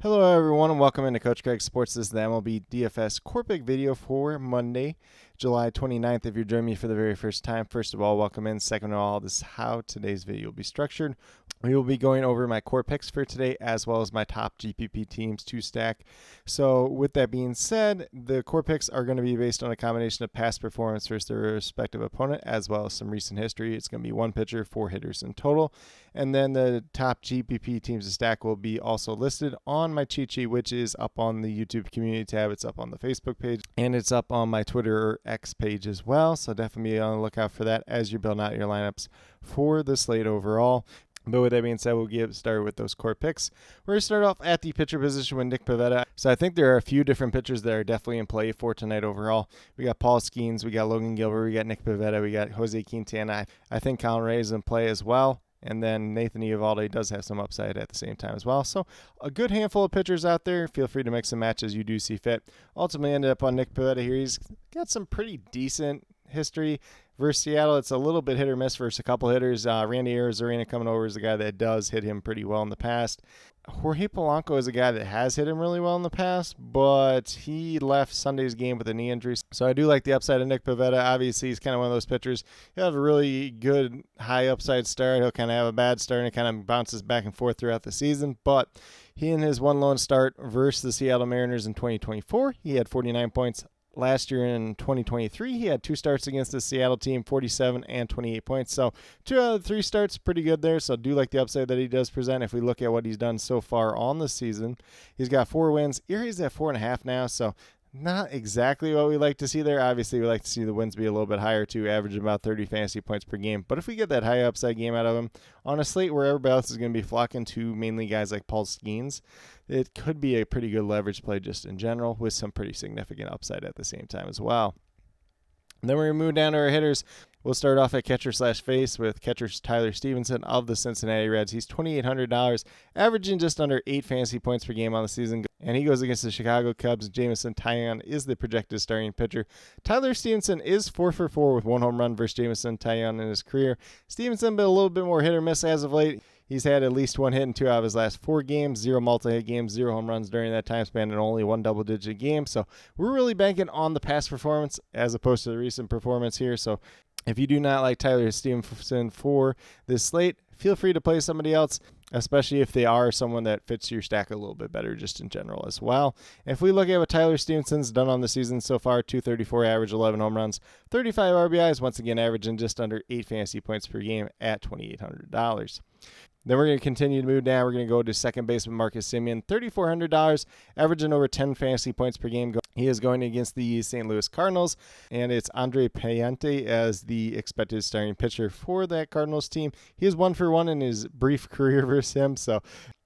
Hello everyone and welcome into Coach Craig Sports. This is the MLB DFS Core Pick video for Monday, July 29th. If you're joining me for the very first time, first of all, welcome in. Second of all, this is how today's video will be structured. We will be going over my core picks for today as well as my top GPP teams to stack. So with that being said, the core picks are going to be based on a combination of past performance versus their respective opponent as well as some recent history. It's going to be one pitcher, 4 hitters in total. And then the top GPP teams to stack will be also listed on my cheat sheet, which is up on the YouTube community tab. It's up on the Facebook page and it's up on my Twitter or X page as well. So definitely be on the lookout for that as you're building out your lineups for the slate overall. But with that being said, we'll get started with those core picks. We're going to start off at the pitcher position with Nick Pivetta. So I think there are a few different pitchers that are definitely in play for tonight overall. We got Paul Skeens, we got Logan Gilbert, we got Nick Pivetta, we got Jose Quintana. I think Colin Ray is in play as well. And then Nathan Eovaldi does have some upside at the same time as well. So a good handful of pitchers out there. Feel free to mix and match as you do see fit. Ultimately ended up on Nick Pivetta here. He's got some pretty decent history versus Seattle. It's a little bit hit or miss versus a couple hitters. Randy Arozarena coming over is a guy that does hit him pretty well in the past. Jorge Polanco is a guy that has hit him really well in the past, but he left Sunday's game with a knee injury. So I do like the upside of Nick Pivetta. Obviously, he's kind of one of those pitchers. He'll have a really good high upside start. He'll kind of have a bad start and it kind of bounces back and forth throughout the season. But he in his one lone start versus the Seattle Mariners in 2024, he had 49 points. Last year in 2023, he had 2 starts against the Seattle team, 47 and 28 points. So 2 out of the 3 starts, pretty good there. So do like the upside that he does present. If we look at what he's done so far on the season, he's got 4 wins. Erie's at 4.5 now. So not exactly what we like to see there. Obviously, we like to see the wins be a little bit higher too, average about 30 fantasy points per game. But if we get that high upside game out of him on a slate where everybody else is going to be flocking to mainly guys like Paul Skeens, it could be a pretty good leverage play just in general with some pretty significant upside at the same time as well. And then we're going to move down to our hitters. We'll start off at catcher/face with catcher Tyler Stevenson of the Cincinnati Reds. He's $2,800, averaging just under 8 fantasy points per game on the season. And he goes against the Chicago Cubs. Jameson Taillon is the projected starting pitcher. Tyler Stevenson is 4 for 4 with 1 home run versus Jameson Taillon in his career. Stevenson been a little bit more hit or miss as of late. He's had at least 1 hit in 2 out of his last 4 games, 0 multi-hit games, 0 home runs during that time span, and only 1 double-digit game. So we're really banking on the past performance as opposed to the recent performance here. So if you do not like Tyler Stevenson for this slate, feel free to play somebody else, especially if they are someone that fits your stack a little bit better just in general as well. If we look at what Tyler Stevenson's done on the season so far, 234 average, 11 home runs, 35 RBIs, once again averaging just under 8 fantasy points per game at $2,800. Then we're going to continue to move down. We're going to go to second baseman Marcus Semien, $3,400, averaging over 10 fantasy points per game. He is going against the St. Louis Cardinals, and it's Andre Payante as the expected starting pitcher for that Cardinals team. He is 1 for 1 in his brief career versus him, so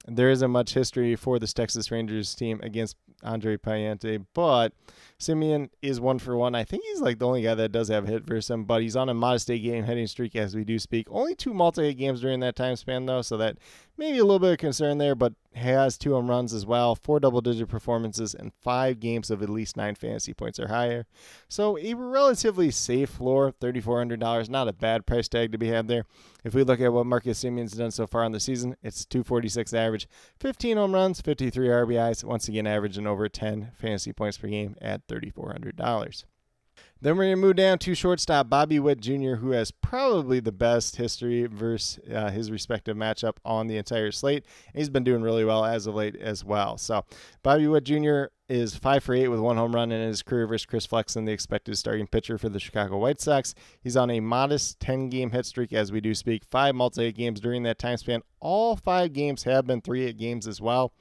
there isn't much history for this Texas Rangers team against Andre Payante, but Semien is 1 for 1. I think he's like the only guy that does have a hit versus him, but he's on a modest 8-game hitting streak as we do speak. Only 2 multi-hit games during that time span, though, so that maybe a little bit of concern there, but has 2 home runs as well, 4 double-digit performances, and 5 games of at least 9 fantasy points or higher. So a relatively safe floor, $3,400, not a bad price tag to be had there. If we look at what Marcus Semien's done so far on the season, it's 246 average, 15 home runs, 53 RBIs, once again averaging over 10 fantasy points per game at $3,400. Then we're going to move down to shortstop Bobby Witt Jr., who has probably the best history versus his respective matchup on the entire slate. He's been doing really well as of late as well. So Bobby Witt Jr. is 5 for 8 with 1 home run in his career versus Chris Flexen, the expected starting pitcher for the Chicago White Sox. He's on a modest 10-game hit streak as we do speak, 5 multi-hit games during that time span. All 5 games have been 3-hit games as well.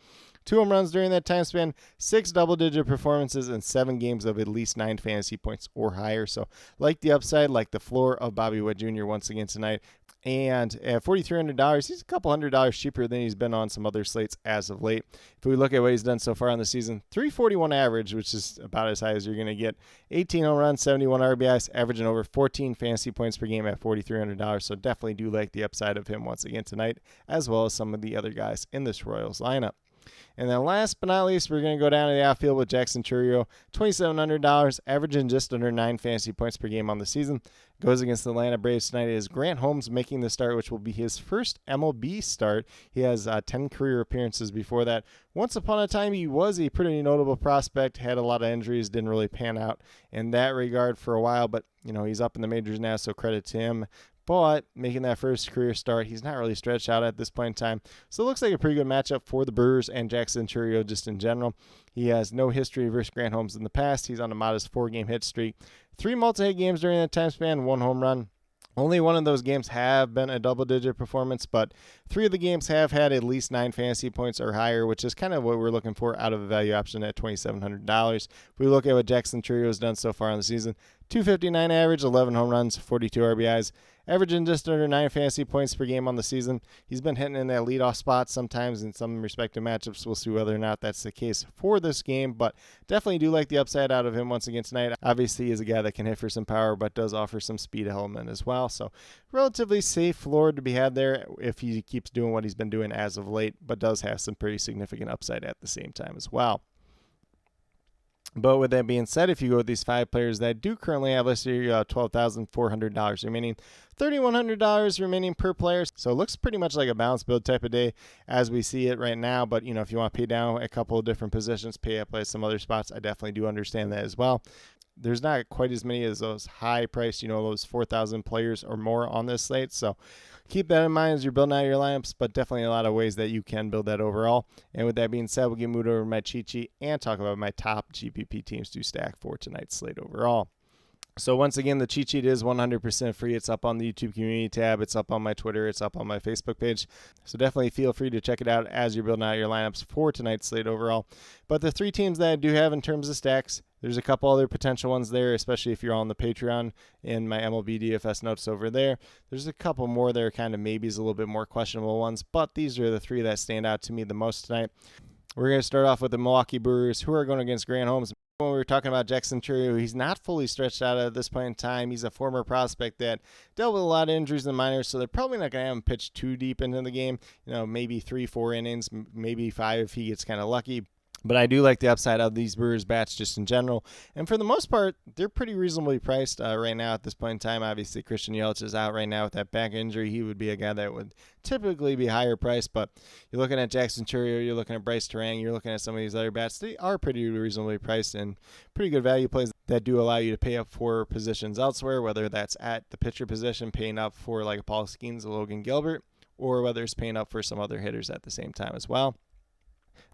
2 home runs during that time span, 6 double-digit performances, and 7 games of at least 9 fantasy points or higher. So like the upside, like the floor of Bobby Witt Jr. once again tonight. And at $4,300, he's a couple $100 cheaper than he's been on some other slates as of late. If we look at what he's done so far on the season, 341 average, which is about as high as you're going to get. 18 home runs, 71 RBIs, averaging over 14 fantasy points per game at $4,300. So definitely do like the upside of him once again tonight, as well as some of the other guys in this Royals lineup. And then last but not least, we're going to go down to the outfield with Jackson Chourio, $2,700, averaging just under 9 fantasy points per game on the season. Goes against the Atlanta Braves tonight. It is Grant Holmes making the start, which will be his first MLB start. He has 10 career appearances before that. Once upon a time, he was a pretty notable prospect, had a lot of injuries, didn't really pan out in that regard for a while, but he's up in the majors now, so credit to him. But making that first career start, he's not really stretched out at this point in time. So it looks like a pretty good matchup for the Brewers and Jackson Chourio just in general. He has no history versus Grant Holmes in the past. He's on a modest 4-game hit streak. 3 multi-hit games during that time span, 1 home run. Only one of those games have been a double-digit performance, but 3 of the games have had at least 9 fantasy points or higher, which is kind of what we're looking for out of a value option at $2,700. If we look at what Jackson Chourio has done so far in the season, 259 average, 11 home runs, 42 RBIs, averaging just under 9 fantasy points per game on the season. He's been hitting in that leadoff spot sometimes in some respective matchups. We'll see whether or not that's the case for this game, but definitely do like the upside out of him once again tonight. Obviously, he is a guy that can hit for some power, but does offer some speed element as well. So relatively safe floor to be had there if he keeps doing what he's been doing as of late, but does have some pretty significant upside at the same time as well. But with that being said, if you go with these 5 players that do currently have listed here, $12,400 remaining, $3,100 remaining per player. So it looks pretty much like a balanced build type of day as we see it right now. But, if you want to pay down a couple of different positions, pay up at some other spots, I definitely do understand that as well. There's not quite as many as those high priced, those 4,000 players or more on this slate. So keep that in mind as you're building out your lineups, but definitely a lot of ways that you can build that overall. And with that being said, we'll get moved over to my cheat sheet and talk about my top GPP teams to stack for tonight's slate overall. So once again, the cheat sheet is 100% free. It's up on the YouTube community tab. It's up on my Twitter. It's up on my Facebook page. So definitely feel free to check it out as you're building out your lineups for tonight's slate overall. But the 3 teams that I do have in terms of stacks, there's a couple other potential ones there, especially if you're on the Patreon in my MLB DFS notes over there. There's a couple more that are kind of maybes, a little bit more questionable ones, but these are the 3 that stand out to me the most tonight. We're going to start off with the Milwaukee Brewers, who are going against Grant Holmes. When we were talking about Jackson Chourio, he's not fully stretched out at this point in time. He's a former prospect that dealt with a lot of injuries in the minors, so they're probably not going to have him pitch too deep into the game. Maybe 3-4 innings, maybe 5 if he gets kind of lucky. But I do like the upside of these Brewers bats just in general. And for the most part, they're pretty reasonably priced right now at this point in time. Obviously, Christian Yelich is out right now with that back injury. He would be a guy that would typically be higher priced. But you're looking at Jackson Chourio, you're looking at Bryce Terang, you're looking at some of these other bats. They are pretty reasonably priced and pretty good value plays that do allow you to pay up for positions elsewhere, whether that's at the pitcher position, paying up for like a Paul Skeens, a Logan Gilbert, or whether it's paying up for some other hitters at the same time as well.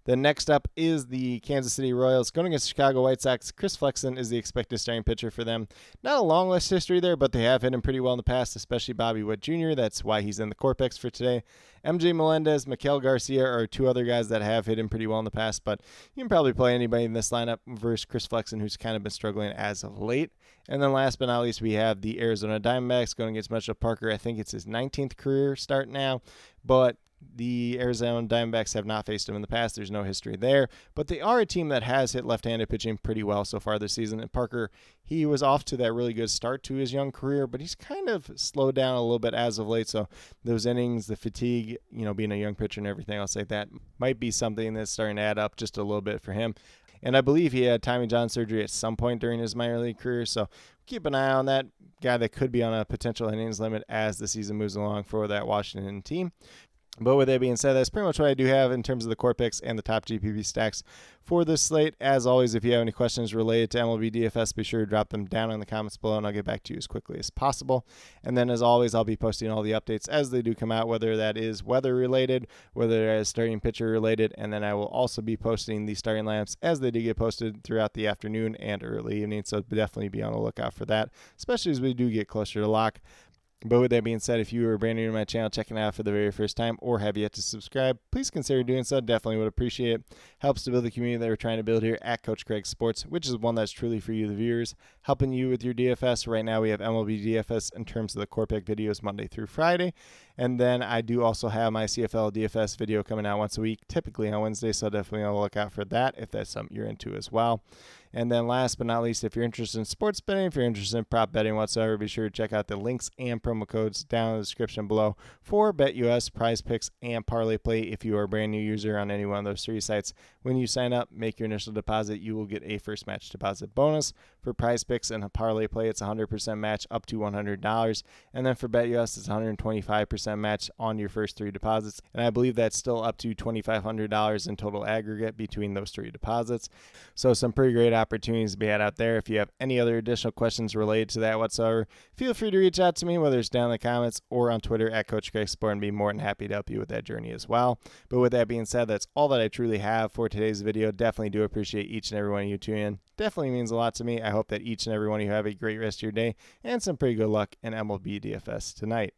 Then next up is the Kansas City Royals going against the Chicago White Sox. Chris Flexen is the expected starting pitcher for them. Not a long list history there, but they have hit him pretty well in the past, especially Bobby Witt Jr. That's why he's in the core picks for today. MJ Melendez, Miguel Garcia are 2 other guys that have hit him pretty well in the past, but you can probably play anybody in this lineup versus Chris Flexen, who's kind of been struggling as of late. And then last but not least, we have the Arizona Diamondbacks going against Mitchell Parker. I think it's his 19th career start now, but the Arizona Diamondbacks have not faced him in the past. There's no history there, but they are a team that has hit left-handed pitching pretty well so far this season. And Parker, he was off to that really good start to his young career, but he's kind of slowed down a little bit as of late. So those innings, the fatigue, being a young pitcher and everything else like that might be something that's starting to add up just a little bit for him. And I believe he had Tommy John surgery at some point during his minor league career. So keep an eye on that guy that could be on a potential innings limit as the season moves along for that Washington team. But with that being said, that's pretty much what I do have in terms of the core picks and the top GPP stacks for this slate. As always, if you have any questions related to MLB DFS, be sure to drop them down in the comments below, and I'll get back to you as quickly as possible. And then, as always, I'll be posting all the updates as they do come out, whether that is weather-related, whether that is starting pitcher-related, and then I will also be posting the starting lineups as they do get posted throughout the afternoon and early evening, so definitely be on the lookout for that, especially as we do get closer to lock. But with that being said, if you are brand new to my channel, checking it out for the very first time, or have yet to subscribe, please consider doing so. Definitely would appreciate it. Helps to build the community that we're trying to build here at Coach Craig Sports, which is one that's truly for you, the viewers, helping you with your DFS. Right now, we have MLB DFS in terms of the core pick videos Monday through Friday. And then I do also have my CFL DFS video coming out once a week, typically on Wednesday, so definitely on the lookout for that if that's something you're into as well. And then last but not least, if you're interested in sports betting, if you're interested in prop betting whatsoever, be sure to check out the links and promo codes down in the description below for BetUS, Prize Picks, and Parlay Play. If you are a brand new user on any one of those three sites, when you sign up, make your initial deposit, you will get a first match deposit bonus. For Prize Picks and Parlay Play, it's a 100% match up to $100. And then for BetUS, it's a 125% match on your first three deposits. And I believe that's still up to $2,500 in total aggregate between those three deposits. So some pretty great opportunities to be had out there. If you have any other additional questions related to that whatsoever, feel free to reach out to me, whether it's down in the comments or on Twitter at Coach Craig Sport, and be more than happy to help you with that journey as well. But with that being said, that's all that I truly have for today's video. Definitely do appreciate each and every one of you tuning in. Definitely means a lot to me. I hope that each and every one of you have a great rest of your day and some pretty good luck in MLB DFS tonight.